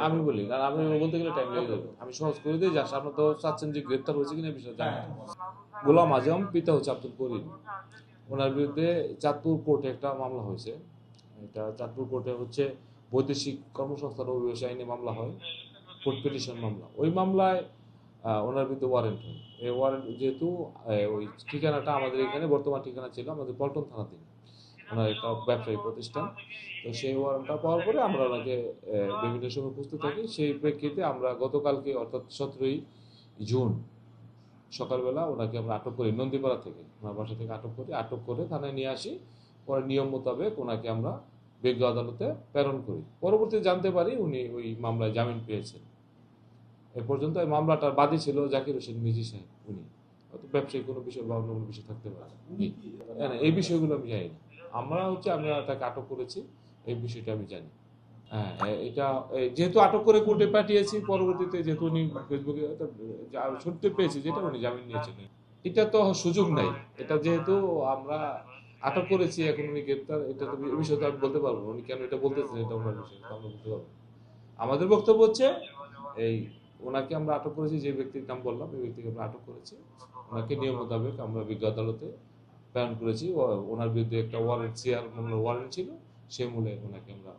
আমি বলি, কারণ আমি বলতে গেলে টাইম লেগে যাবে। আমি সহজ করে দিই, যা আপনার তো চাচ্ছেন যে গ্রেপ্তার হয়েছে কিনা বিষয় জানেন। গোলাম আজম পিতা হচ্ছে আব্দুল করিম, ওনার বিরুদ্ধে চাঁদপুর কোর্টে একটা মামলা হয়েছে। এটা চাঁদপুর কোর্টে হচ্ছে বৈদেশিক কর্মসংস্থান ও ব্যবসায় আইনে মামলা হয়, কোর্ট পিটিশন মামলা। ওই মামলায় ওনার বিরুদ্ধে ওয়ারেন্ট হয়। এই ওয়ারেন্ট যেহেতু ওই ঠিকানাটা আমাদের এখানে বর্তমান ঠিকানা ছিল আমাদের পল্টন থানাতে, ওনার একটা ব্যবসায়ী প্রতিষ্ঠান। তো সেই ওয়ারেন্টটা পাওয়ার পরে আমরা ওনাকে বিভিন্ন সময় খুঁজতে থাকি। সেই প্রেক্ষিতে আমরা গতকালকে অর্থাৎ 17ই জুন সকালবেলা ওনাকে আমরা আটক করি নন্দীপাড়া থেকে, ওনার বাসা থেকে আটক করে থানায় নিয়ে আসি। পরে নিয়ম মোতাবেক ওনাকে আমরা বিজ্ঞ আদালতে প্রেরণ করি। পরবর্তীতে জানতে পারি উনি ওই মামলায় জামিন পেয়েছেন। এ পর্যন্ত এই মামলাটার বাদী ছিল জাকির হোসেন মিজি সাহেব। উনি হয়তো ব্যবসায়িক কোনো বিষয় বা অন্য কোনো বিষয় থাকতে পারে, এই বিষয়গুলো আমি জানি না। আমরা তাকে আটক করেছি, এই বিষয়টা আমি জানি। হ্যাঁ, এটা যেহেতু আটক করে কোর্টে পাঠিয়েছি, পরবর্তীতে যেহেতু উনি ফেসবুকে শুনতে পেয়েছি যেটা উনি জামিন নিয়েছেন, এটা তো সুযোগ নাই। এটা যেহেতু আমরা আটক করেছি, এখন উনি গ্রেপ্তার, এটা তো এই বিষয়ে তো আমি বলতে পারবো না। উনি কেন এটা বলতেছেন, এটা ওনার বিষয়, আমরা বলতে পারবো না। আমাদের বক্তব্য হচ্ছে এই, ওনাকে আমরা আটক করেছি, যে ব্যক্তির নাম বললাম এই ব্যক্তিকে আমরা আটক করেছি। ওনাকে নিয়ম মোতাবেক আমরা বিজ্ঞ আদালতে প্রেরণ করেছি। ওনার বিরুদ্ধে একটা ওয়ারেন্ট, সিআর মামলার ওয়ারেন্ট ছিল, সেই মূলে ওনাকে আমরা